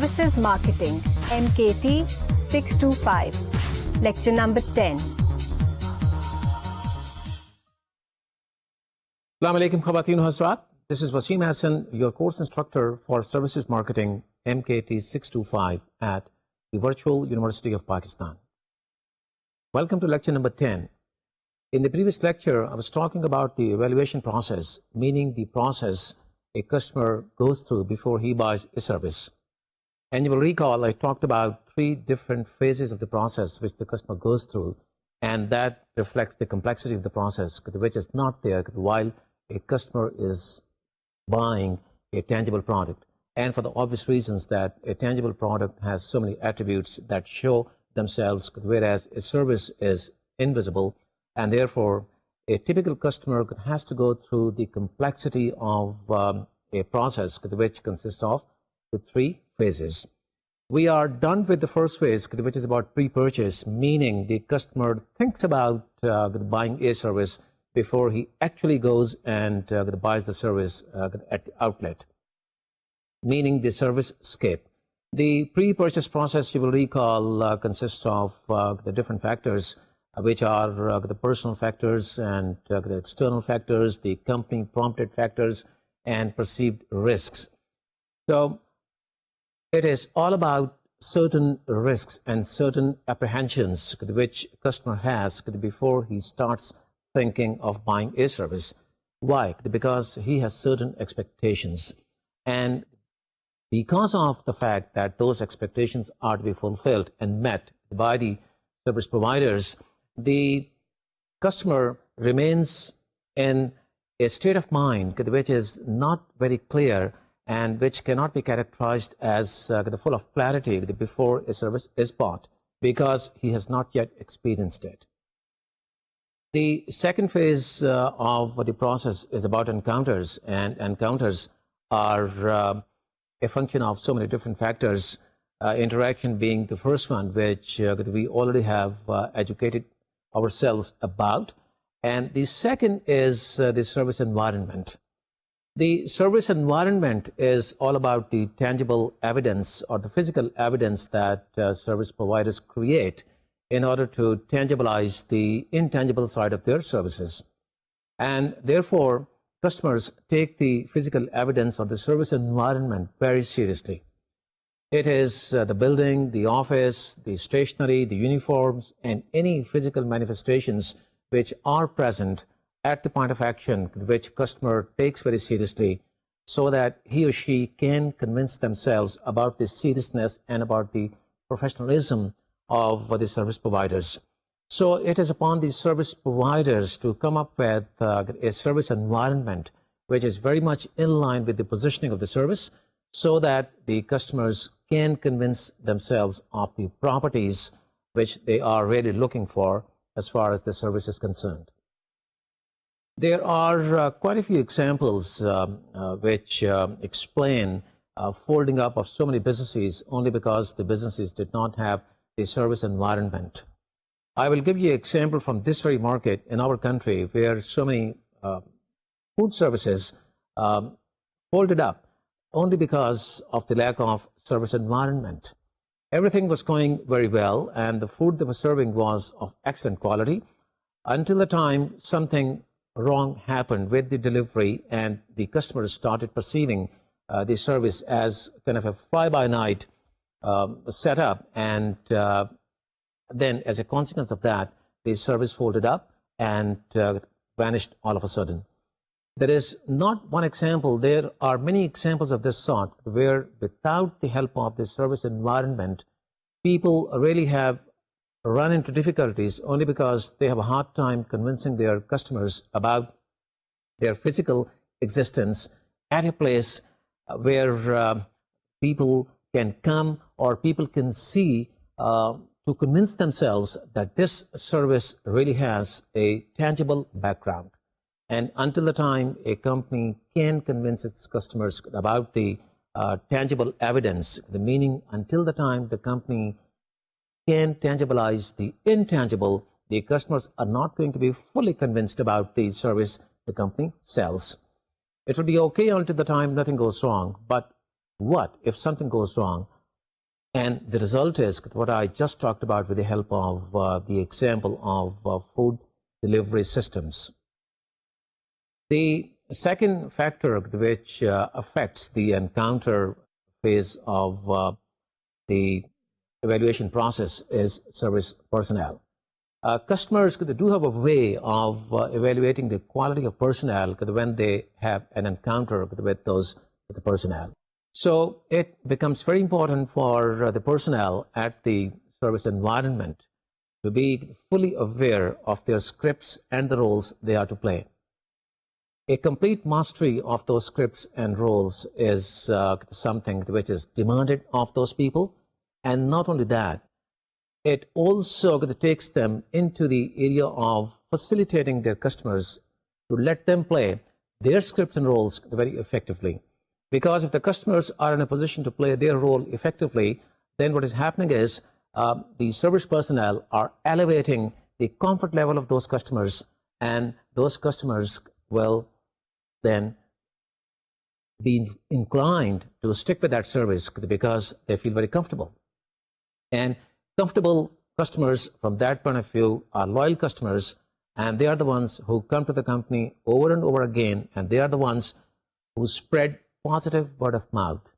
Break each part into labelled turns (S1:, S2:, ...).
S1: Services Marketing, MKT 625, Lecture number 10.
S2: Assalamu alaikum Khawateen Hazrat. This is Wasim Hassan, your course instructor for Services Marketing, MKT 625 at the Virtual University of Pakistan. Welcome to lecture number 10. In the previous lecture, I was talking about the evaluation process, meaning the process a customer goes through before he buys a service. And you will recall I talked about 3 different phases of the process which the customer goes through, and that reflects the complexity of the process, which is not there while a customer is buying a tangible product. And for the obvious reasons that a tangible product has so many attributes that show themselves, whereas a service is invisible, and therefore a typical customer has to go through the complexity of a process which consists of the 3 phases. We are done with the first phase, which is about pre-purchase, meaning the customer thinks about buying a service before he actually goes and buys the service at the outlet, meaning the service scape. The pre-purchase process, you will recall, consists of the different factors, which are the personal factors and the external factors, the company prompted factors, and perceived risks. So it is all about certain risks and certain apprehensions which customer has before he starts thinking of buying a service. Why? Because he has certain expectations, and because of the fact that those expectations are to be fulfilled and met by the service providers, the customer remains in a state of mind which is not very clear and which cannot be characterized as full of clarity before a service is bought, because he has not yet experienced it. The second phase of the process is about encounters, and encounters are a function of so many different factors, interaction being the first one, which we already have educated ourselves about. And the second is the service environment. The service environment is all about the tangible evidence or the physical evidence that service providers create in order to tangibilize the intangible side of their services. And therefore, customers take the physical evidence of the service environment very seriously. It is the building, the office, the stationery, the uniforms, and any physical manifestations which are present at the point of action which customer takes very seriously, so that he or she can convince themselves about the seriousness and about the professionalism of the service providers. So it is upon the service providers to come up with a service environment which is very much in line with the positioning of the service, so that the customers can convince themselves of the properties which they are really looking for as far as the service is concerned. There are quite a few examples which explain folding up of so many businesses only because the businesses did not have a service environment. I will give you an example from this very market in our country, where so many food services folded up only because of the lack of service environment. Everything was going very well, and the food they were serving was of excellent quality, until the time something wrong happened with the delivery, and the customers started perceiving the service as kind of a fly-by-night setup, and then as a consequence of that, the service folded up and vanished all of a sudden. There is not one example. There are many examples of this sort where, without the help of the service environment, people really have run into difficulties only because they have a hard time convincing their customers about their physical existence at a place where people can come or people can see to convince themselves that this service really has a tangible background. And until the time a company can convince its customers about the tangible evidence, the meaning until the time the company can tangibilize the intangible, the customers are not going to be fully convinced about the service the company sells. It will be okay until the time nothing goes wrong, but what if something goes wrong? And the result is what I just talked about with the help of the example of food delivery systems. The second factor which affects the encounter phase of the evaluation process is service personnel. Customers do have a way of evaluating the quality of personnel when they have an encounter with the personnel. So it becomes very important for the personnel at the service environment to be fully aware of their scripts and the roles they are to play. A complete mastery of those scripts and roles is something which is demanded of those people. And not only that, it also takes them into the area of facilitating their customers to let them play their scripts and roles very effectively. Because if the customers are in a position to play their role effectively, then what is happening is the service personnel are elevating the comfort level of those customers, and those customers will then be inclined to stick with that service because they feel very comfortable. And comfortable customers from that point of view are loyal customers, and they are the ones who come to the company over and over again, and they are the ones who spread positive word of mouth.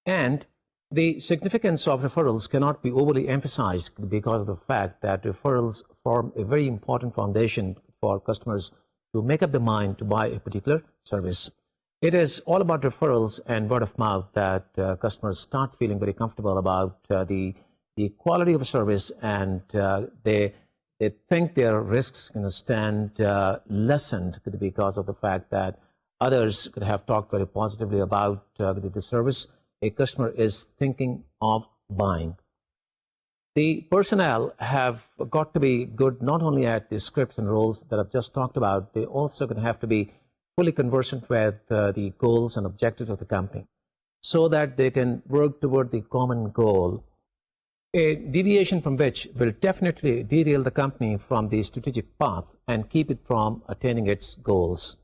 S2: And the significance of referrals cannot be overly emphasized because of the fact that referrals form a very important foundation for customers to make up their mind to buy a particular service. It is all about referrals and word of mouth that customers start feeling very comfortable about the quality of a service, and they think their risks stand lessened because of the fact that others could have talked very positively about the service a customer is thinking of buying. The personnel have got to be good not only at the scripts and roles that I've just talked about, they also have to be fully conversant with the goals and objectives of the company so that they can work toward the common goal, a deviation from which will definitely derail the company from the strategic path and keep it from attaining its goals.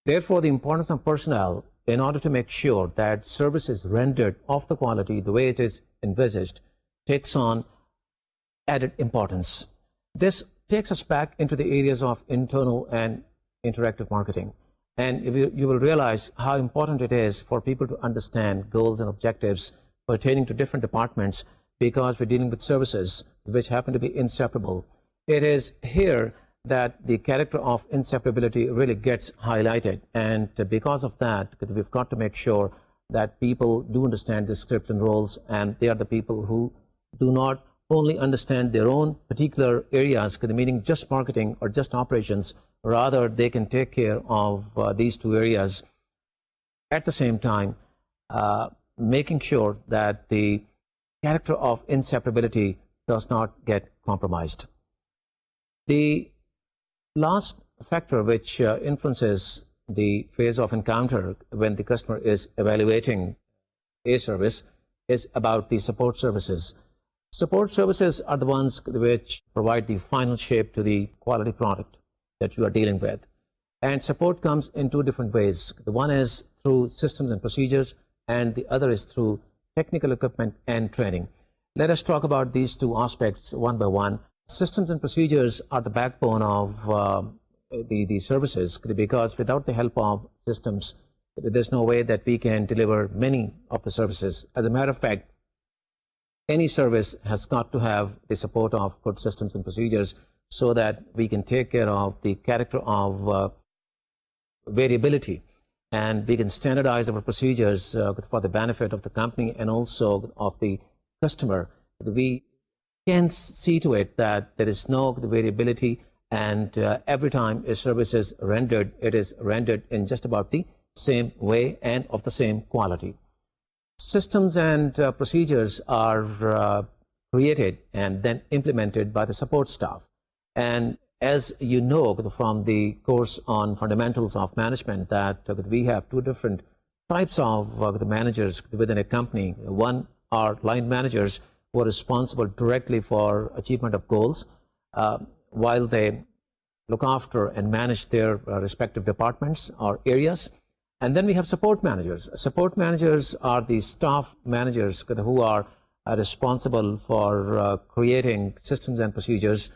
S2: Therefore, the importance of personnel in order to make sure that service is rendered of the quality the way it is envisaged takes on added importance. This takes us back into the areas of internal and interactive marketing. And you will realize how important it is for people to understand goals and objectives pertaining to different departments, because we're dealing with services which happen to be inseparable. It is here that the character of inseparability really gets highlighted, and because of that, we've got to make sure that people do understand the scripts and roles, and they are the people who do not only understand their own particular areas, meaning just marketing or just operations, rather they can take care of these two areas at the same time, making sure that the character of inseparability does not get compromised. The last factor which influences the phase of encounter when the customer is evaluating a service is about the support services. Support services are the ones which provide the final shape to the quality product that you are dealing with. And support comes in two different ways. The one is through systems and procedures, and the other is through technical equipment and training. Let us talk about these two aspects one by one. Systems and procedures are the backbone of the services, because without the help of systems, there's no way that we can deliver many of the services. As a matter of fact, any service has got to have the support of good systems and procedures so that we can take care of the character of variability, and we can standardize our procedures for the benefit of the company and also of the customer. We can see to it that there is no variability, and every time a service is rendered, it is rendered in just about the same way and of the same quality. Systems and procedures are created and then implemented by the support staff. And as you know from the course on fundamentals of management, that we have two different types of the managers within a company. One are line managers who are responsible directly for achievement of goals while they look after and manage their respective departments or areas. And then we have support managers. Support managers are the staff managers who are responsible for creating systems and procedures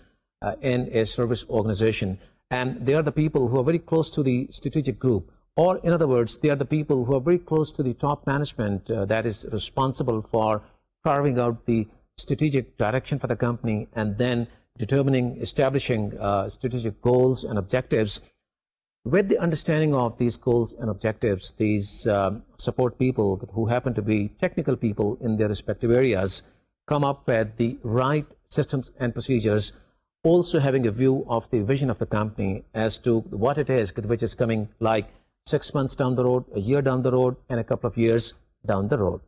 S2: in a service organization. And they are the people who are very close to the strategic group, or in other words, they are the people who are very close to the top management that is responsible for carving out the strategic direction for the company and then establishing strategic goals and objectives. With the understanding of these goals and objectives, these support people who happen to be technical people in their respective areas come up with the right systems and procedures, also having a view of the vision of the company as to what it is which is coming, like 6 months down the road, a year down the road, and a couple of years down the road.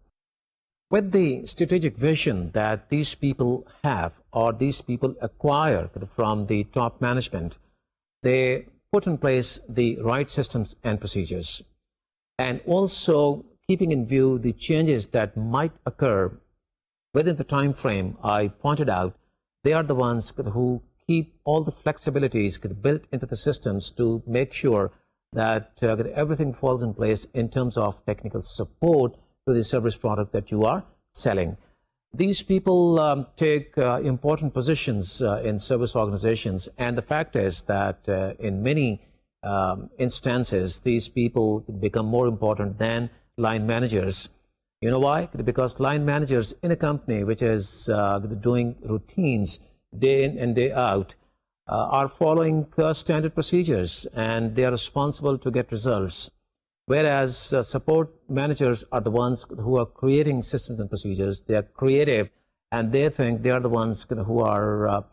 S2: With the strategic vision that these people have, or these people acquire from the top management, they put in place the right systems and procedures, and also keeping in view the changes that might occur within the time frame I pointed out. They are the ones who keep all the flexibilities built into the systems to make sure that everything falls in place in terms of technical support to the service product that you are selling. These people take important positions in service organizations, and the fact is that in many instances, these people become more important than line managers. You know why? Because line managers in a company which is doing routines day in and day out are following standard procedures, and they are responsible to get results. Whereas support managers are the ones who are creating systems and procedures. They are creative, and they think they are the ones who are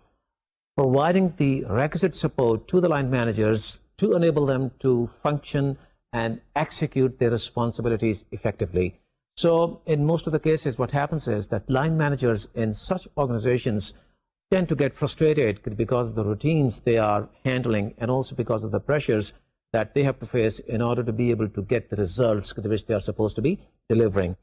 S2: providing the requisite support to the line managers to enable them to function and execute their responsibilities effectively. So in most of the cases, what happens is that line managers in such organizations tend to get frustrated because of the routines they are handling, and also because of the pressures that they have to face in order to be able to get the results which they are supposed to be delivering.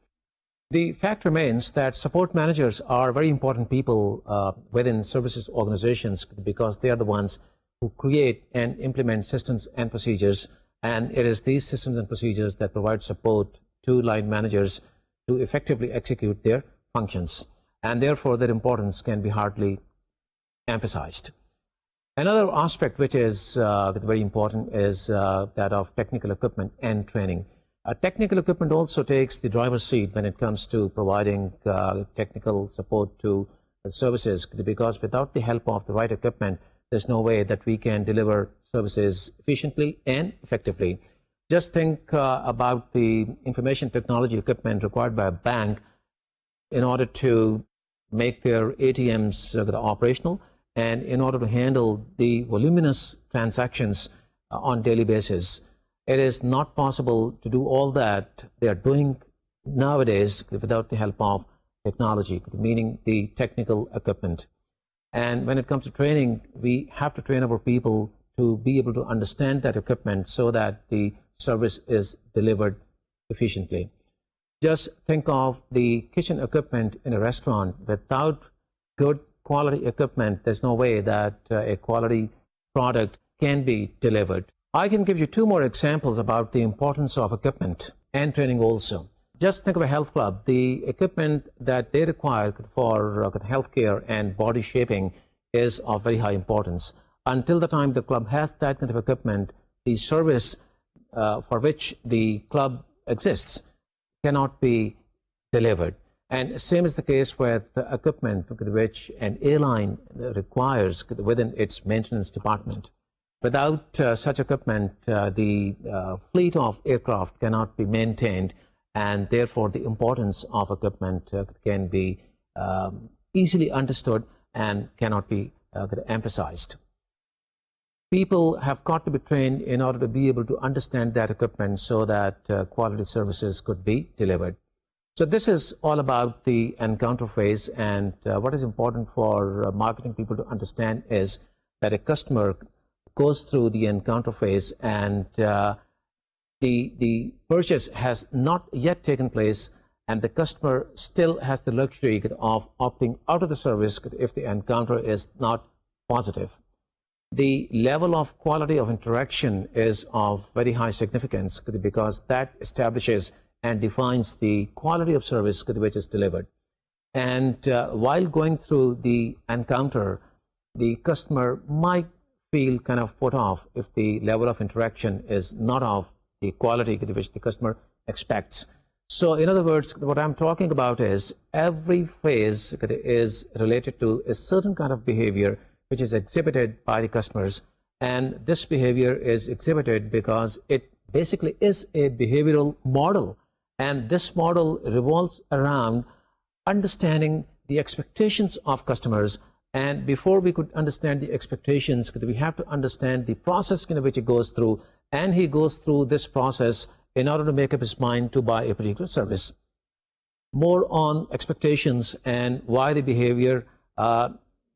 S2: The fact remains that support managers are very important people within services organizations, because they are the ones who create and implement systems and procedures, and it is these systems and procedures that provide support to line managers to effectively execute their functions, and therefore their importance can be hardly emphasized. Another aspect which is very important is that of technical equipment and training. Technical equipment also takes the driver's seat when it comes to providing technical support to services, because without the help of the right equipment, there's no way that we can deliver services efficiently and effectively. Just think about the information technology equipment required by a bank in order to make their ATMs operational, and in order to handle the voluminous transactions on daily basis. It is not possible to do all that they are doing nowadays without the help of technology, meaning the technical equipment. And when it comes to training, we have to train our people to be able to understand that equipment so that the service is delivered efficiently. Just think of the kitchen equipment in a restaurant. Without good quality equipment, there's no way that a quality product can be delivered. I can give you two more examples about the importance of equipment and training also. Just think of a health club. The equipment that they require for healthcare and body shaping is of very high importance. Until the time the club has that kind of equipment, the service for which the club exists cannot be delivered. And same is the case with the equipment which an airline requires within its maintenance department. Without such equipment, the fleet of aircraft cannot be maintained, and therefore the importance of equipment can be easily understood and cannot be emphasized. People have got to be trained in order to be able to understand that equipment so that quality services could be delivered. So this is all about the encounter phase, and what is important for marketing people to understand is that a customer goes through the encounter phase, and the purchase has not yet taken place, and the customer still has the luxury of opting out of the service if the encounter is not positive. The level of quality of interaction is of very high significance, because that establishes and defines the quality of service which is delivered. And while going through the encounter, the customer might feel kind of put off if the level of interaction is not of the quality which the customer expects. So in other words, what I'm talking about is every phase is related to a certain kind of behavior which is exhibited by the customers, and this behavior is exhibited because it basically is a behavioral model, and this model revolves around understanding the expectations of customers. And before we could understand the expectations, we have to understand the process in which he goes through, and he goes through this process in order to make up his mind to buy a particular service. More on expectations and why the behavior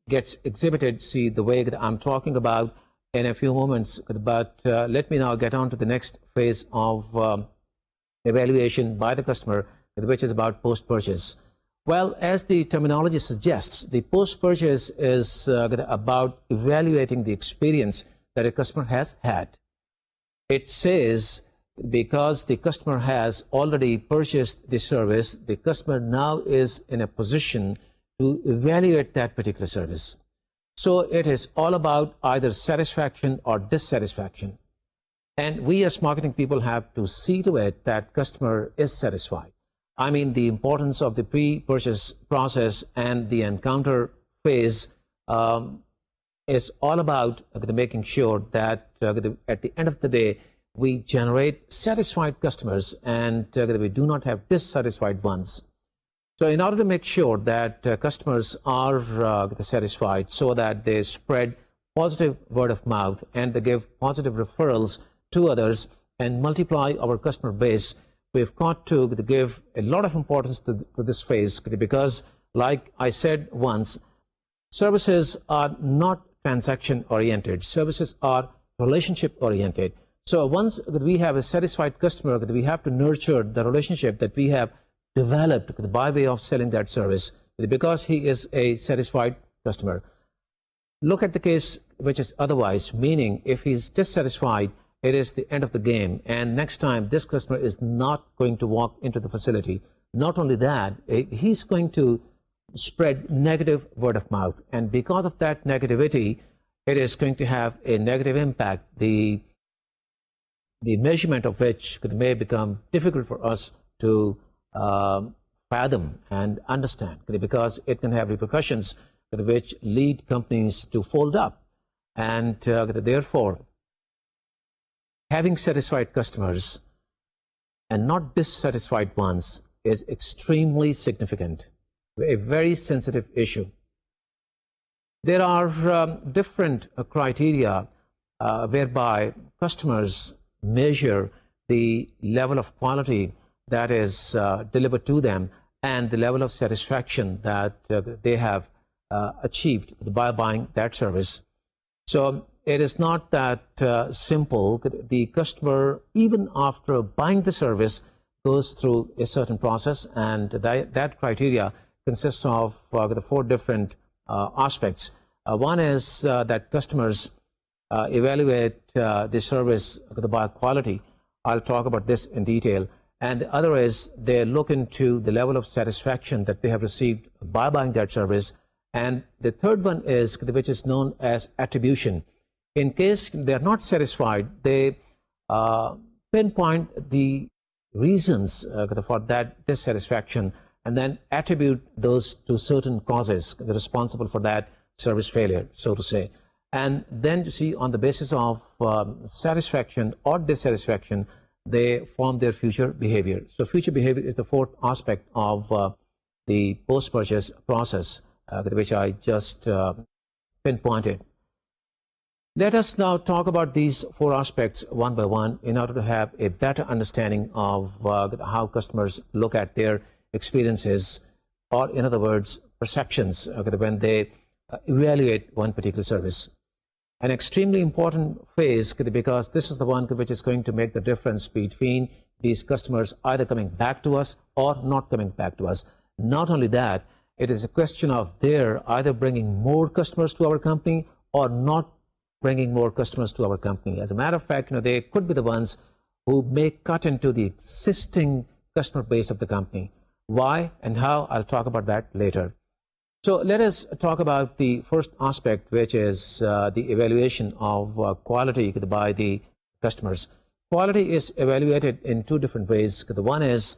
S2: gets exhibited, see the way that I'm talking about in a few moments, but let me now get on to the next phase of evaluation by the customer, which is about post-purchase. Well, as the terminology suggests, the post-purchase is about evaluating the experience that a customer has had. It says because the customer has already purchased the service, the customer now is in a position to evaluate that particular service. So it is all about either satisfaction or dissatisfaction. And we as marketing people have to see to it that customer is satisfied. I mean, the importance of the pre-purchase process and the encounter phase is all about making sure that at the end of the day, we generate satisfied customers and we do not have dissatisfied ones. So in order to make sure that customers are satisfied so that they spread positive word of mouth and they give positive referrals to others and multiply our customer base, we've got to give a lot of importance to this phase, because like I said once, services are not transaction oriented. Services are relationship oriented. So once we have a satisfied customer, we have to nurture the relationship that we have developed by way of selling that service, because he is a satisfied customer. Look at the case which is otherwise, meaning if he's dissatisfied, it is the end of the game, and next time this customer is not going to walk into the facility. Not only that, he's going to spread negative word of mouth, and because of that negativity, it is going to have a negative impact, the measurement of which may become difficult for us to fathom and understand, because it can have repercussions which lead companies to fold up. And therefore, having satisfied customers and not dissatisfied ones is extremely significant, a very sensitive issue. There are different criteria whereby customers measure the level of quality that is delivered to them and the level of satisfaction that they have achieved by buying that service. So it is not that simple. The customer, even after buying the service, goes through a certain process, and that criteria consists of the four different aspects. One is that customers evaluate the service by quality. I'll talk about this in detail. And the other is they look into the level of satisfaction that they have received by buying that service. And the third one is, which is known as attribution. In case they're not satisfied, they pinpoint the reasons for that dissatisfaction and then attribute those to certain causes that are responsible for that service failure, so to say. And then you see, on the basis of satisfaction or dissatisfaction, they form their future behavior. So future behavior is the fourth aspect of the post-purchase process, which I just pinpointed. Let us now talk about these four aspects one by one in order to have a better understanding of how customers look at their experiences, or in other words, perceptions, when they evaluate one particular service. An extremely important phase, because this is the one which is going to make the difference between these customers either coming back to us or not coming back to us. Not only that, it is a question of their either bringing more customers to our company or not bringing more customers to our company. As a matter of fact, they could be the ones who may cut into the existing customer base of the company. Why and how, I'll talk about that later. So let us talk about the first aspect, which is the evaluation of quality by the customers. Quality is evaluated in two different ways. The one is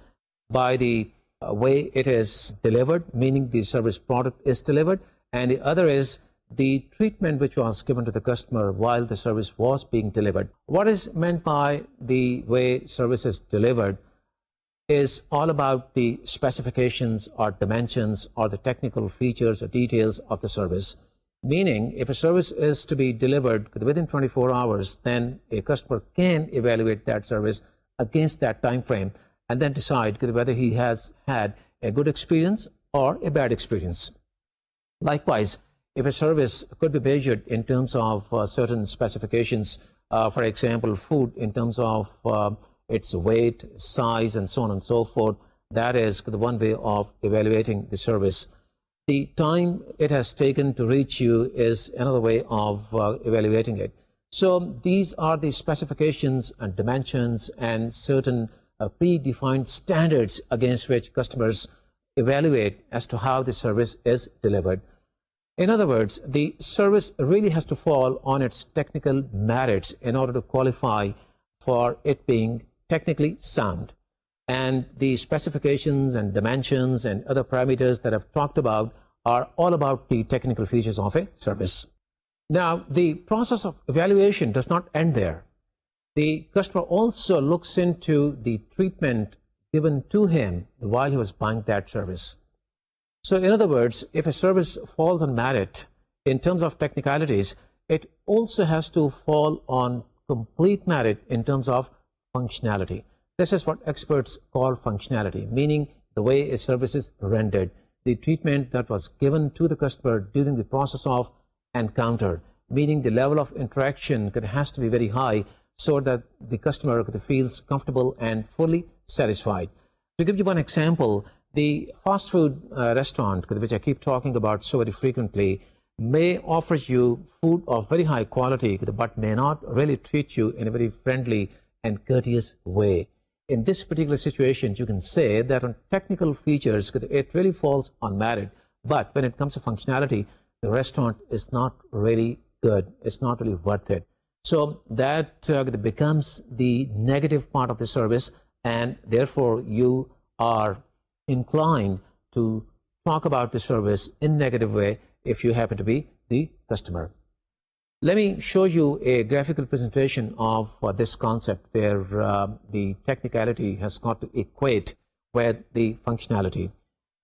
S2: by the way it is delivered, meaning the service product is delivered, and the other is the treatment which was given to the customer while the service was being delivered. What is meant by the way service is delivered is all about the specifications or dimensions or the technical features or details of the service. Meaning, if a service is to be delivered within 24 hours, then a customer can evaluate that service against that time frame and then decide whether he has had a good experience or a bad experience. Likewise, if a service could be measured in terms of certain specifications, for example, food in terms of its weight, size, and so on and so forth, that is the one way of evaluating the service. The time it has taken to reach you is another way of evaluating it. So these are the specifications and dimensions and certain predefined standards against which customers evaluate as to how the service is delivered. In other words, the service really has to fall on its technical merits in order to qualify for it being technically sound. And the specifications and dimensions and other parameters that I've talked about are all about the technical features of a service. Now, the process of evaluation does not end there. The customer also looks into the treatment given to him while he was buying that service. So in other words, if a service falls on merit in terms of technicalities, it also has to fall on complete merit in terms of functionality. This is what experts call functionality, meaning the way a service is rendered, the treatment that was given to the customer during the process of encounter, meaning the level of interaction has to be very high so that the customer feels comfortable and fully satisfied. To give you one example, the fast food restaurant, which I keep talking about so very frequently, may offer you food of very high quality, but may not really treat you in a very friendly and courteous way. In this particular situation, you can say that on technical features, it really falls on merit, but when it comes to functionality, the restaurant is not really good. It's not really worth it. So that becomes the negative part of the service, and therefore you are inclined to talk about the service in negative way if you happen to be the customer. Let me show you a graphical presentation of this concept where the technicality has got to equate with the functionality.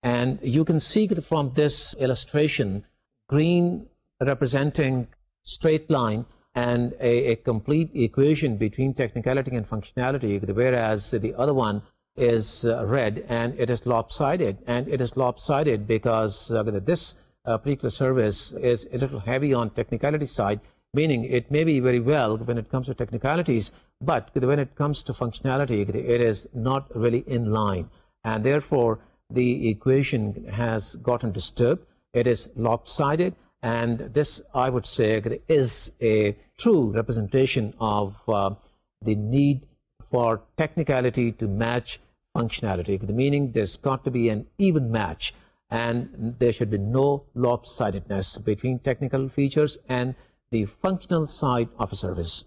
S2: And you can see from this illustration, green representing straight line and a complete equation between technicality and functionality, whereas the other one is red and it is lopsided. And it is lopsided because this particular service is a little heavy on technicality side, meaning it may be very well when it comes to technicalities, but when it comes to functionality, it is not really in line. And therefore, the equation has gotten disturbed. It is lopsided. And this, I would say, is a true representation of the need for technicality to match functionality, meaning there's got to be an even match, and there should be no lopsidedness between technical features and the functional side of a service.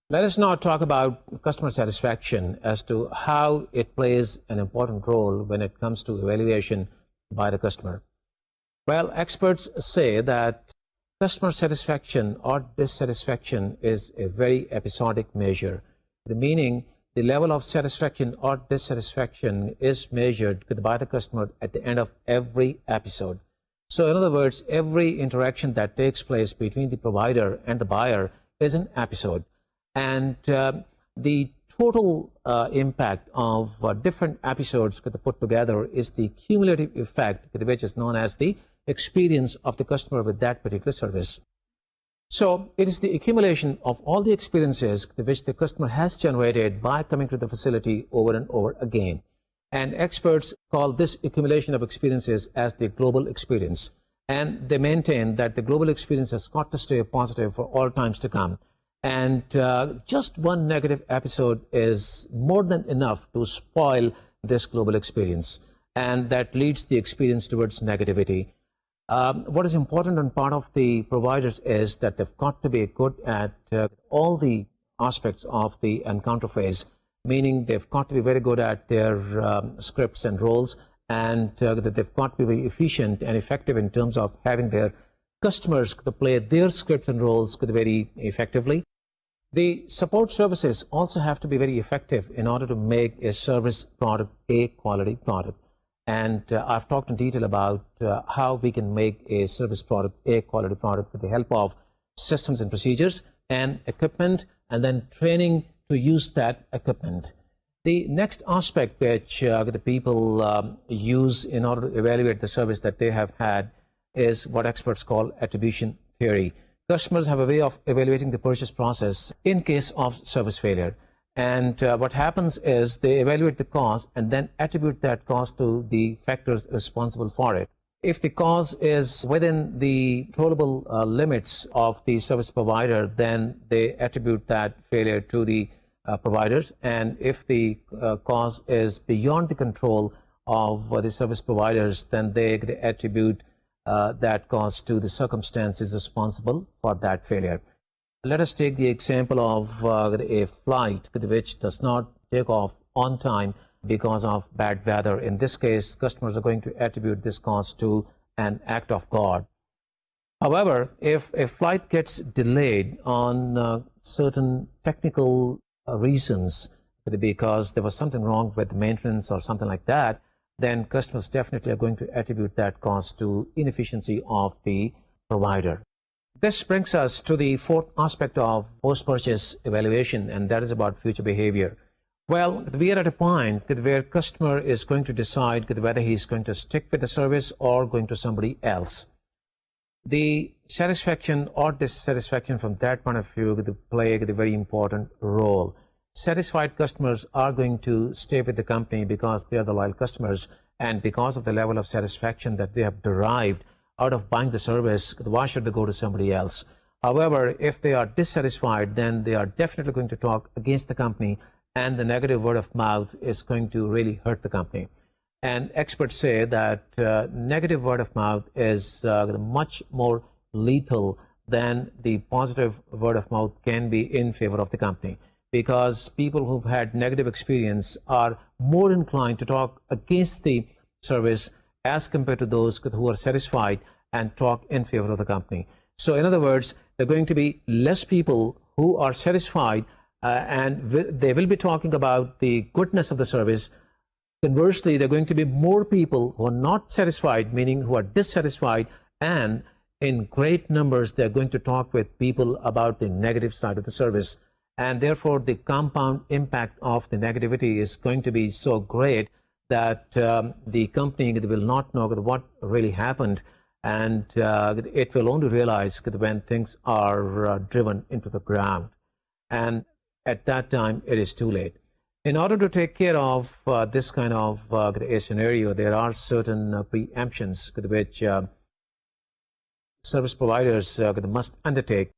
S2: Let us now talk about customer satisfaction as to how it plays an important role when it comes to evaluation by the customer. Well, experts say that customer satisfaction or dissatisfaction is a very episodic measure. The meaning, the level of satisfaction or dissatisfaction is measured by the customer at the end of every episode. So in other words, every interaction that takes place between the provider and the buyer is an episode. And the total impact of different episodes put together is the cumulative effect, which is known as the experience of the customer with that particular service. So it is the accumulation of all the experiences which the customer has generated by coming to the facility over and over again. And experts call this accumulation of experiences as the global experience. And they maintain that the global experience has got to stay positive for all times to come. And just one negative episode is more than enough to spoil this global experience. and that leads the experience towards negativity. What is important on part of the providers is that they've got to be good at all the aspects of the encounter phase, meaning they've got to be very good at their scripts and roles, and that they've got to be very efficient and effective in terms of having their customers play their scripts and roles very effectively. The support services also have to be very effective in order to make a service product a quality product. And I've talked in detail about how we can make a service product a quality product with the help of systems and procedures and equipment, and then training to use that equipment. The next aspect which the people use in order to evaluate the service that they have had is what experts call attribution theory. Customers have a way of evaluating the purchase process in case of service failure. And what happens is they evaluate the cause and then attribute that cause to the factors responsible for it. If the cause is within the controllable limits of the service provider, then they attribute that failure to the providers. And if the cause is beyond the control of the service providers, then they attribute that cause to the circumstances responsible for that failure. Let us take the example of a flight which does not take off on time because of bad weather. In this case, customers are going to attribute this cause to an act of God. However, if a flight gets delayed on certain technical reasons, because there was something wrong with maintenance or something like that, then customers definitely are going to attribute that cause to inefficiency of the provider. This brings us to the fourth aspect of post-purchase evaluation, and that is about future behavior. Well, we are at a point where customer is going to decide whether he's going to stick with the service or going to somebody else. The satisfaction or dissatisfaction from that point of view play a very important role. Satisfied customers are going to stay with the company because they are the loyal customers, and because of the level of satisfaction that they have derived out of buying the service, why should they go to somebody else? However, if they are dissatisfied, then they are definitely going to talk against the company, and the negative word of mouth is going to really hurt the company. And experts say that negative word of mouth is much more lethal than the positive word of mouth can be in favor of the company, because people who've had negative experience are more inclined to talk against the service as compared to those who are satisfied and talk in favor of the company. So in other words, there are going to be less people who are satisfied and they will be talking about the goodness of the service. Conversely, there are going to be more people who are not satisfied, meaning who are dissatisfied, and in great numbers they are going to talk with people about the negative side of the service. And therefore, the compound impact of the negativity is going to be so great that the company will not know what really happened, and it will only realize when things are driven into the ground. And at that time, it is too late. In order to take care of this kind of a scenario, there are certain preemptions which service providers must undertake.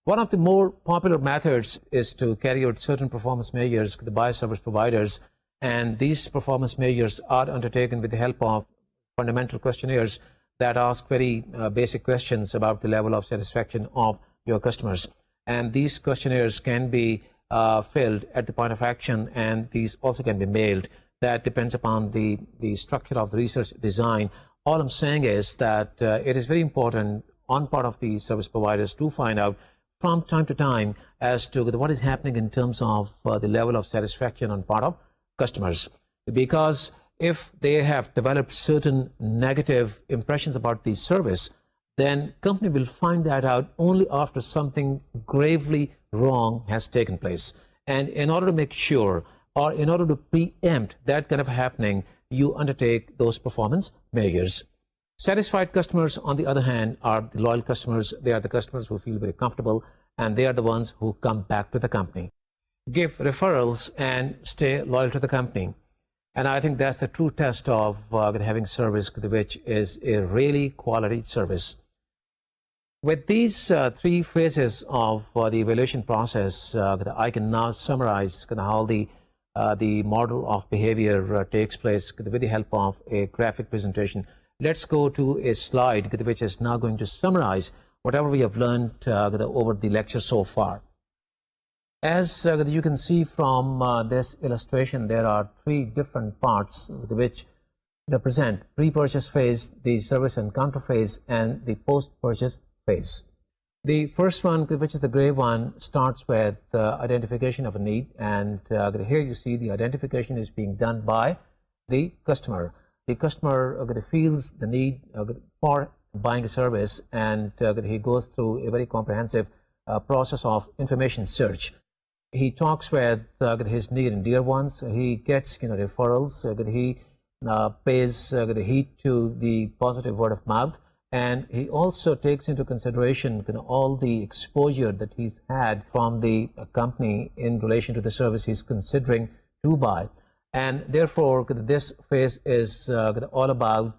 S2: One of the more popular methods is to carry out certain performance measures by service providers, and these performance measures are undertaken with the help of fundamental questionnaires that ask very basic questions about the level of satisfaction of your customers. And these questionnaires can be filled at the point of action, and these also can be mailed. That depends upon the structure of the research design. All I'm saying is that it is very important on part of the service providers to find out from time to time as to what is happening in terms of the level of satisfaction on part of customers. Because if they have developed certain negative impressions about the service, then company will find that out only after something gravely wrong has taken place. And in order to make sure, or in order to preempt that kind of happening, you undertake those performance measures. Satisfied customers, on the other hand, are the loyal customers. They are the customers who feel very comfortable, and they are the ones who come back to the company. Give referrals and stay loyal to the company. And I think that's the true test of having service which is a really quality service. With these three phases of the evaluation process, I can now summarize how the the model of behavior takes place with the help of a graphic presentation. Let's go to a slide which is now going to summarize whatever we have learned over the lecture so far. As you can see from this illustration, there are three different parts which represent pre-purchase phase, the service encounter phase, and the post-purchase phase. The first one, which is the gray one, starts with identification of a need, and here you see the identification is being done by the customer. The customer feels the need for buying a service, and he goes through a very comprehensive process of information search. He talks with his near and dear ones. He gets referrals. He pays heed to the positive word of mouth, and he also takes into consideration all the exposure that he's had from the company in relation to the service he's considering to buy. And therefore, this phase is all about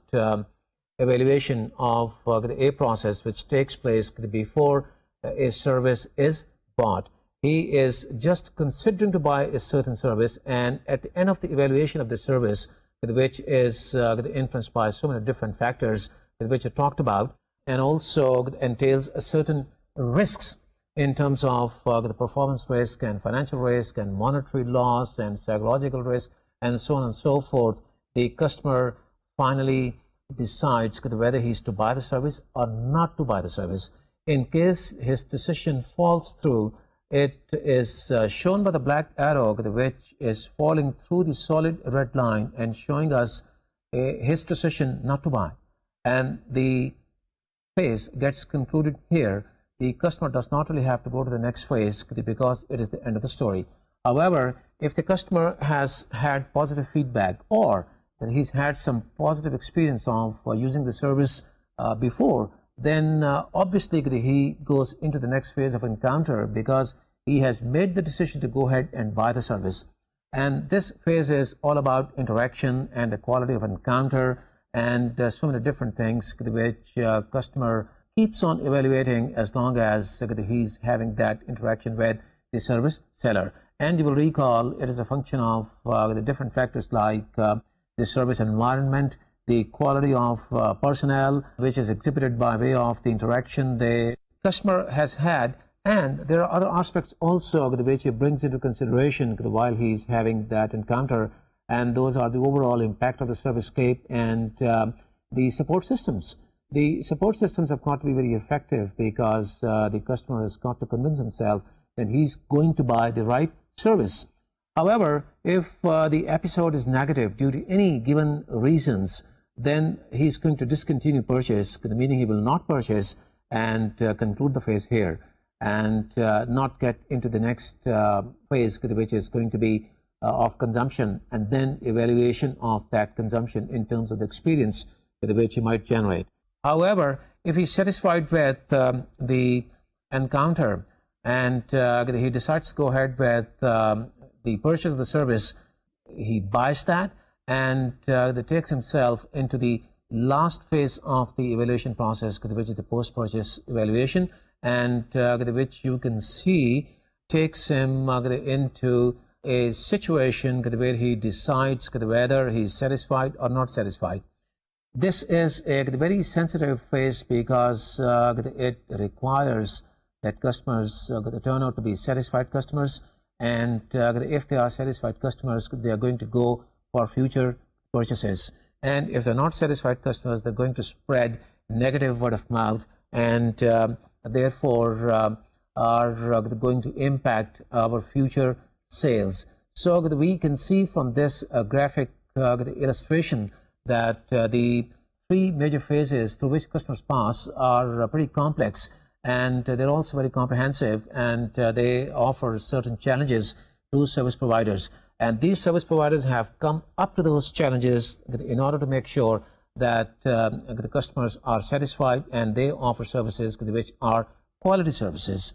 S2: evaluation of a process which takes place before a service is bought. He is just considering to buy a certain service, and at the end of the evaluation of the service, which is influenced by so many different factors which are talked about, and also entails a certain risks in terms of the performance risk and financial risk and monetary loss and psychological risk and so on and so forth. The customer finally decides whether he's to buy the service or not to buy the service. In case his decision falls through, it is shown by the black arrow which is falling through the solid red line and showing us his decision not to buy. And the phase gets concluded here. The customer does not really have to go to the next phase because it is the end of the story. However, if the customer has had positive feedback, or that he's had some positive experience of using the service before, then obviously he goes into the next phase of encounter because he has made the decision to go ahead and buy the service. And this phase is all about interaction and the quality of encounter and so many different things which customer keeps on evaluating as long as he's having that interaction with the service seller. And you will recall it is a function of the different factors like the service environment, the quality of personnel, which is exhibited by way of the interaction the customer has had, and there are other aspects also which he brings into consideration while he's having that encounter, and those are the overall impact of the servicescape and the support systems. The support systems have got to be very effective because the customer has got to convince himself that he's going to buy the right service. However, if the episode is negative due to any given reasons, then he's going to discontinue purchase, meaning he will not purchase and conclude the phase here and not get into the next phase, which is going to be of consumption and then evaluation of that consumption in terms of the experience which he might generate. However, if he's satisfied with the encounter and he decides to go ahead with the purchase of the service, he buys that and takes himself into the last phase of the evaluation process, which is the post-purchase evaluation, and which you can see takes him into a situation where he decides whether he's satisfied or not satisfied. This is a very sensitive phase because it requires that customers turn out to be satisfied customers, and if they are satisfied customers, they are going to go for future purchases. And if they're not satisfied customers, they're going to spread negative word of mouth and therefore are going to impact our future sales. So we can see from this graphic illustration that the three major phases through which customers pass are pretty complex, and they're also very comprehensive, and they offer certain challenges to service providers. And these service providers have come up to those challenges in order to make sure that the customers are satisfied and they offer services which are quality services.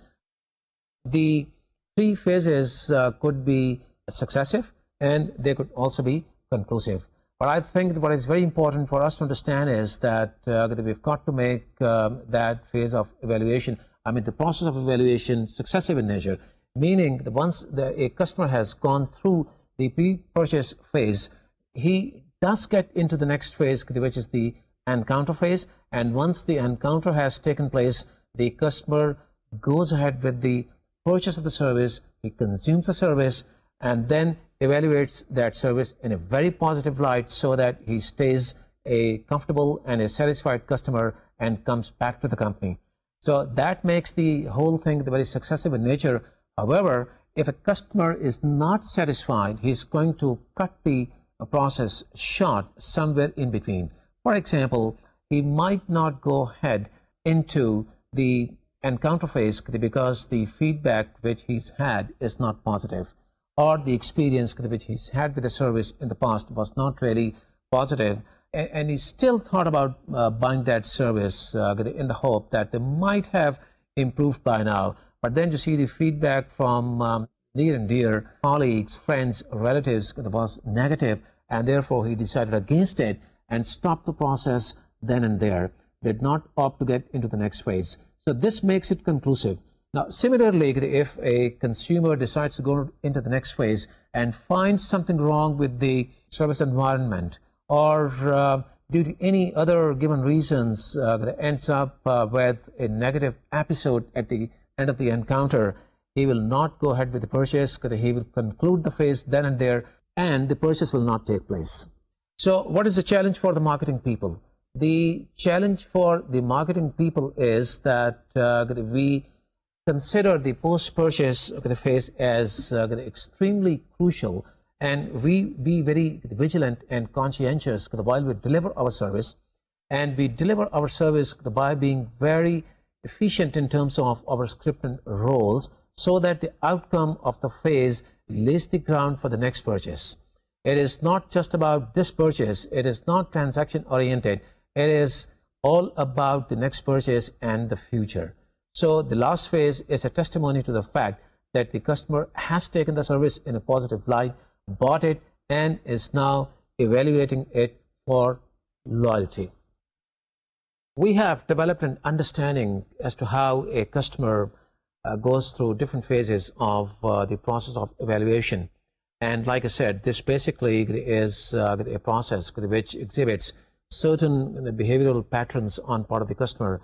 S2: The three phases could be successive and they could also be conclusive. But I think what is very important for us to understand is that we've got to make that phase of evaluation, the process of evaluation, successive in nature, meaning that once a customer has gone through the pre-purchase phase, he does get into the next phase, which is the encounter phase. And once the encounter has taken place, the customer goes ahead with the purchase of the service, he consumes the service, and then evaluates that service in a very positive light so that he stays a comfortable and a satisfied customer and comes back to the company. So that makes the whole thing very successful in nature. However, if a customer is not satisfied, he's going to cut the process short somewhere in between. For example, he might not go ahead into the encounter phase because the feedback which he's had is not positive, or the experience which he's had with the service in the past was not really positive, and he still thought about buying that service in the hope that they might have improved by now. But then to see the feedback from near and dear colleagues, friends, relatives was negative, and therefore he decided against it and stopped the process then and there, did not opt to get into the next phase. So this makes it conclusive. Now, similarly, if a consumer decides to go into the next phase and finds something wrong with the service environment, or due to any other given reasons that ends up with a negative episode at the end of the encounter, he will not go ahead with the purchase, because he will conclude the phase then and there, and the purchase will not take place. So what is the challenge for the marketing people? The challenge for the marketing people is that we consider the post-purchase phase as extremely crucial, and we be very vigilant and conscientious while we deliver our service. And we deliver our service by being very efficient in terms of our script and roles, so that the outcome of the phase lays the ground for the next purchase. It is not just about this purchase. It is not transaction oriented. It is all about the next purchase and the future. So the last phase is a testimony to the fact that the customer has taken the service in a positive light, bought it, and is now evaluating it for loyalty. We have developed an understanding as to how a customer goes through different phases of the process of evaluation. And like I said, this basically is a process which exhibits certain behavioral patterns on part of the customer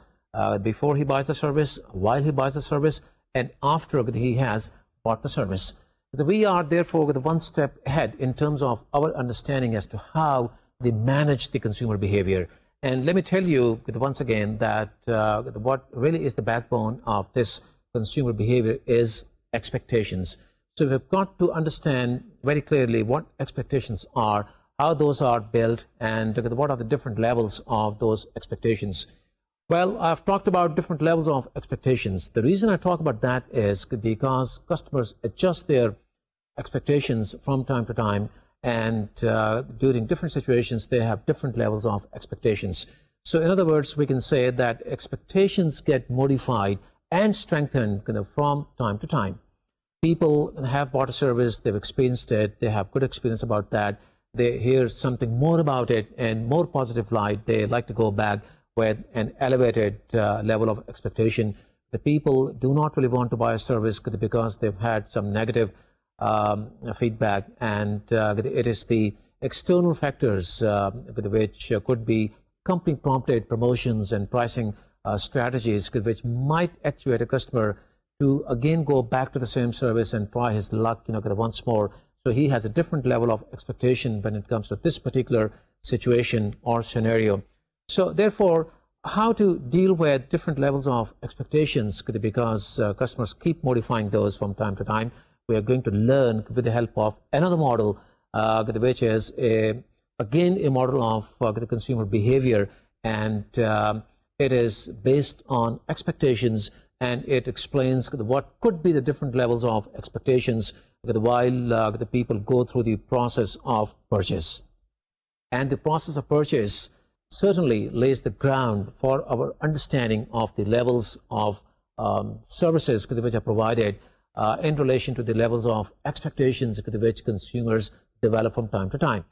S2: before he buys the service, while he buys the service, and after he has bought the service. We are therefore one step ahead in terms of our understanding as to how they manage the consumer behavior. And let me tell you once again that what really is the backbone of this consumer behavior is expectations. So we've got to understand very clearly what expectations are, how those are built, and what are the different levels of those expectations. Well, I've talked about different levels of expectations. The reason I talk about that is because customers adjust their expectations from time to time, and during different situations they have different levels of expectations. So in other words, we can say that expectations get modified and strengthened from time to time. People have bought a service, they've experienced it, they have good experience about that, they hear something more about it and more positive light, they like to go back with an elevated level of expectation. The people do not really want to buy a service because they've had some negative feedback, and it is the external factors which could be company prompted promotions and pricing strategies which might actuate a customer to again go back to the same service and try his luck once more. So he has a different level of expectation when it comes to this particular situation or scenario. So therefore, how to deal with different levels of expectations, because customers keep modifying those from time to time. We are going to learn with the help of another model, which is again a model of the consumer behavior, and it is based on expectations, and it explains what could be the different levels of expectations while the people go through the process of purchase. And the process of purchase certainly lays the ground for our understanding of the levels of services which are provided in relation to the levels of expectations which consumers develop from time to time.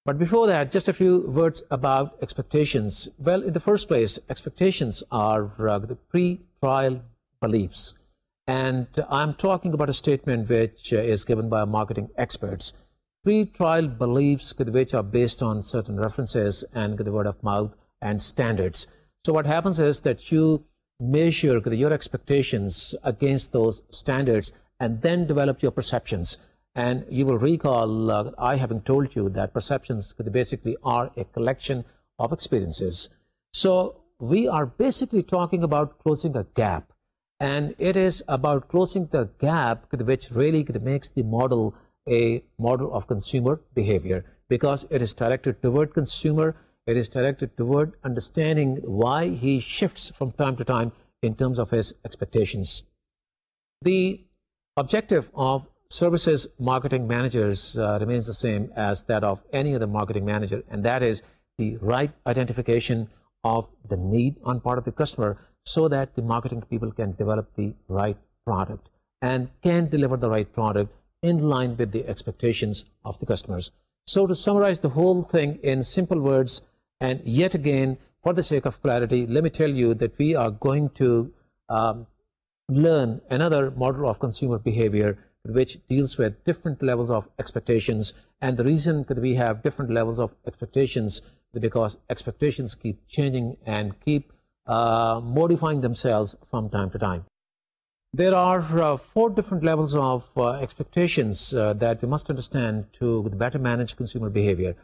S2: But before that, just a few words about expectations. Well, in the first place, expectations are the pre-trial beliefs. And I'm talking about a statement which is given by marketing experts. Pre-trial beliefs which are based on certain references and the word of mouth and standards. So what happens is that you measure your expectations against those standards and then develop your perceptions. And you will recall I having told you that perceptions basically are a collection of experiences. So we are basically talking about closing a gap. And it is about closing the gap which really makes the model a model of consumer behavior, because it is directed toward consumer. It is directed toward understanding why he shifts from time to time in terms of his expectations. The objective of services marketing managers remains the same as that of any other marketing manager, and that is the right identification of the need on part of the customer, so that the marketing people can develop the right product and can deliver the right product in line with the expectations of the customers. So to summarize the whole thing in simple words, and yet again, for the sake of clarity, let me tell you that we are going to learn another model of consumer behavior which deals with different levels of expectations. And the reason that we have different levels of expectations is because expectations keep changing and keep modifying themselves from time to time. There are 4 different levels of expectations that we must understand to better manage consumer behavior.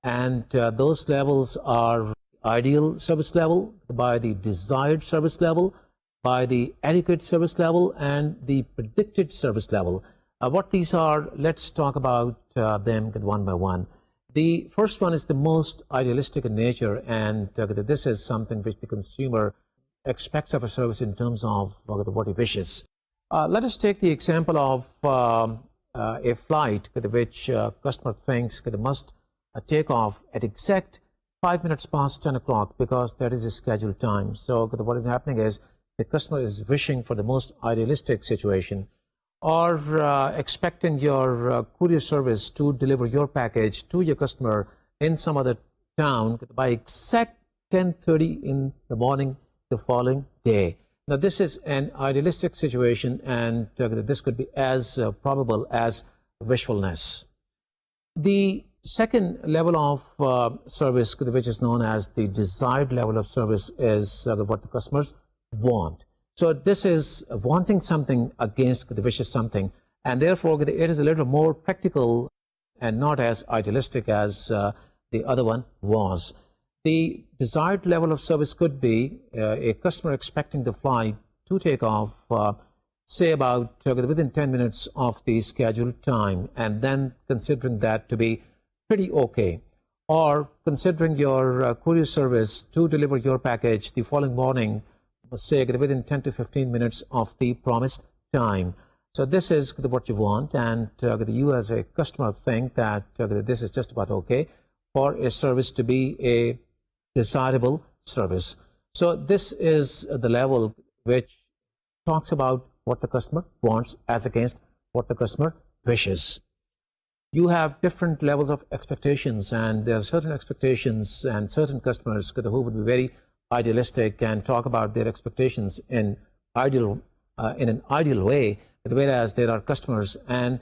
S2: And those levels are ideal service level, by the desired service level, by the adequate service level, and the predicted service level. What these are, let's talk about them one by one. The first one is the most idealistic in nature, and this is something which the consumer expects of a service in terms of what he wishes. Let us take the example of a flight which customer thinks must take off at exact 5 minutes past 10 o'clock because that is a scheduled time. So what is happening is the customer is wishing for the most idealistic situation, or expecting your courier service to deliver your package to your customer in some other town by exact 10:30 in the morning the following day. Now this is an idealistic situation, and this could be as probable as wishfulness. The second level of service, which is known as the desired level of service, is what the customers want. So this is wanting something against the wishes something, and therefore it is a little more practical and not as idealistic as the other one was. The desired level of service could be a customer expecting the flight to take off, say about within 10 minutes of the scheduled time, and then considering that to be pretty okay, or considering your courier service to deliver your package the following morning, say within 10 to 15 minutes of the promised time. So this is what you want, and you as a customer think that this is just about okay for a service to be a desirable service. So this is the level which talks about what the customer wants as against what the customer wishes. You have different levels of expectations, and there are certain expectations and certain customers who would be very idealistic and talk about their expectations in an ideal way, whereas there are customers and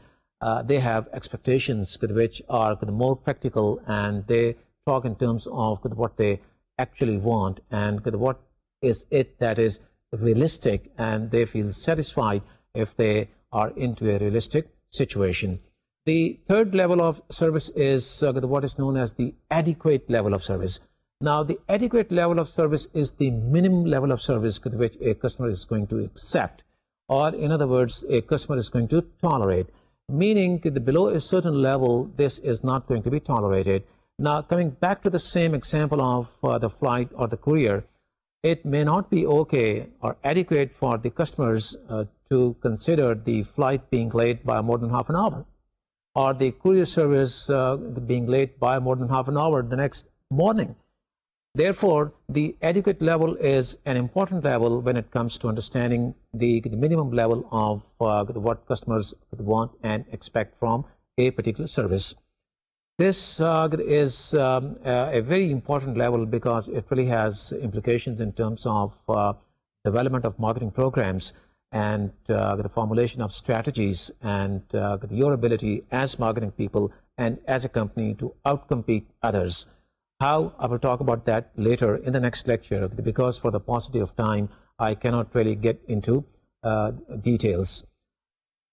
S2: they have expectations which are more practical, and they talk in terms of what they actually want and what is it that is realistic, and they feel satisfied if they are into a realistic situation. The third level of service is what is known as the adequate level of service. Now, the adequate level of service is the minimum level of service which a customer is going to accept, or in other words, a customer is going to tolerate, meaning that below a certain level, this is not going to be tolerated. Now, coming back to the same example of the flight or the courier, it may not be okay or adequate for the customers to consider the flight being late by more than half an hour, or the courier service being late by more than half an hour the next morning. Therefore, the adequate level is an important level when it comes to understanding the minimum level of what customers want and expect from a particular service. This is a very important level because it really has implications in terms of development of marketing programs. and the formulation of strategies and your ability as marketing people and as a company to outcompete others. How? I will talk about that later in the next lecture, because for the paucity of time, I cannot really get into details.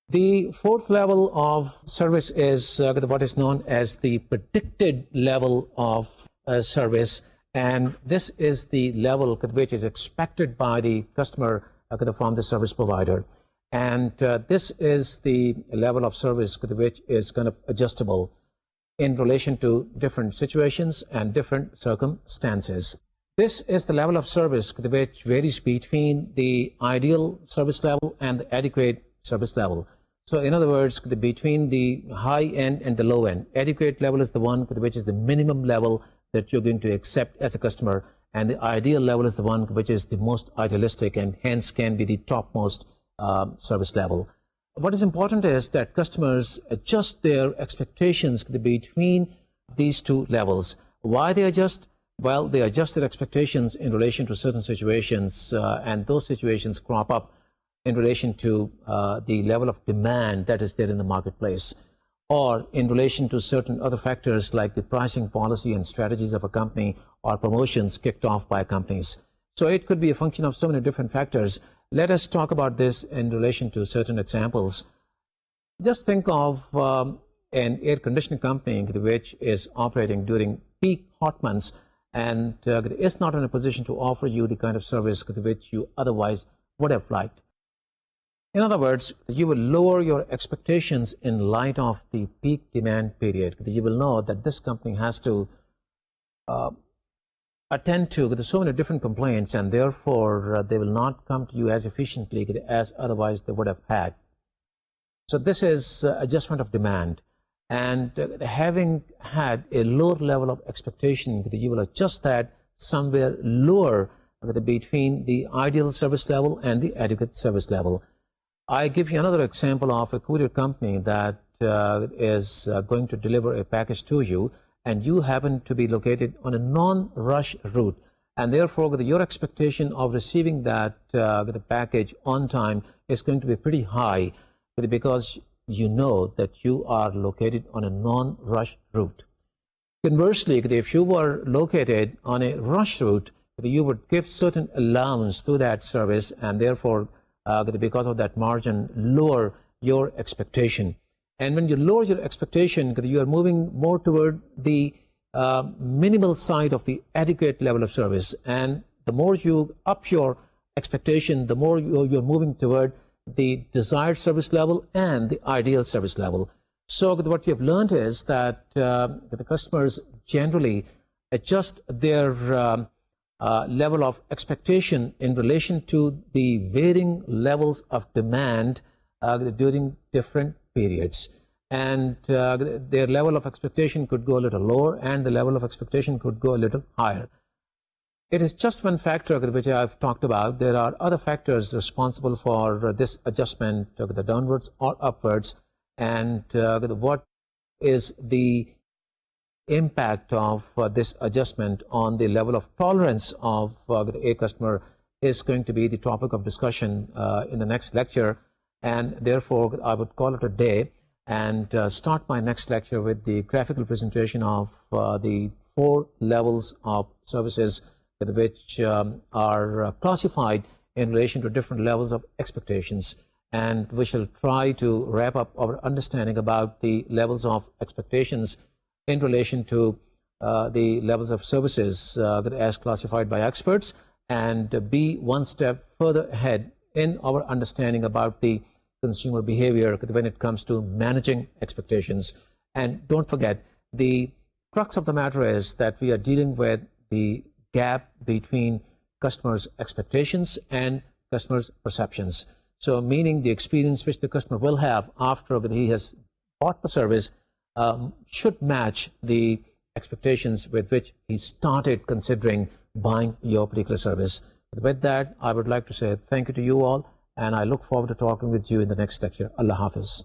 S2: The fourth level of service is what is known as the predicted level of service, and this is the level which is expected by the customer from the service provider. And this is the level of service which is kind of adjustable in relation to different situations and different circumstances. This is the level of service which varies between the ideal service level and the adequate service level. So in other words, between the high end and the low end, adequate level is the one which is the minimum level that you're going to accept as a customer, and the ideal level is the one which is the most idealistic and hence can be the topmost service level. What is important is that customers adjust their expectations between these two levels. Why they adjust? Well, they adjust their expectations in relation to certain situations, and those situations crop up in relation to the level of demand that is there in the marketplace, or in relation to certain other factors like the pricing policy and strategies of a company or promotions kicked off by companies. So it could be a function of so many different factors. Let us talk about this in relation to certain examples. Just think of an air conditioning company which is operating during peak hot months and is not in a position to offer you the kind of service which you otherwise would have liked. In other words, you will lower your expectations in light of the peak demand period. You will know that this company has to attend to so many different complaints, and therefore they will not come to you as efficiently as otherwise they would have had. So this is adjustment of demand, and having had a lower level of expectation, you will adjust that somewhere lower between the ideal service level and the adequate service level. I give you another example of a courier company that is going to deliver a package to you, and you happen to be located on a non-rush route, and therefore your expectation of receiving that the package on time is going to be pretty high, because you know that you are located on a non-rush route. Conversely, if you were located on a rush route, you would give certain allowance to that service, and therefore because of that margin, lower your expectation. And when you lower your expectation, you are moving more toward the minimal side of the adequate level of service. And the more you up your expectation, the more you're moving toward the desired service level and the ideal service level. So what we have learned is that the customers generally adjust their level of expectation in relation to the varying levels of demand during different periods, and their level of expectation could go a little lower and the level of expectation could go a little higher. It is just one factor which I've talked about. There are other factors responsible for this adjustment, the downwards or upwards, and what is the impact of this adjustment on the level of tolerance of a customer is going to be the topic of discussion in the next lecture, and therefore I would call it a day and start my next lecture with the graphical presentation of the 4 levels of services which are classified in relation to different levels of expectations, and we shall try to wrap up our understanding about the levels of expectations in relation to the levels of services as classified by experts, and be one step further ahead in our understanding about the consumer behavior when it comes to managing expectations. And don't forget, the crux of the matter is that we are dealing with the gap between customers' expectations and customers' perceptions. So meaning the experience which the customer will have after he has bought the service should match the expectations with which he started considering buying your particular service. With that, I would like to say thank you to you all, and I look forward to talking with you in the next lecture. Allah Hafiz.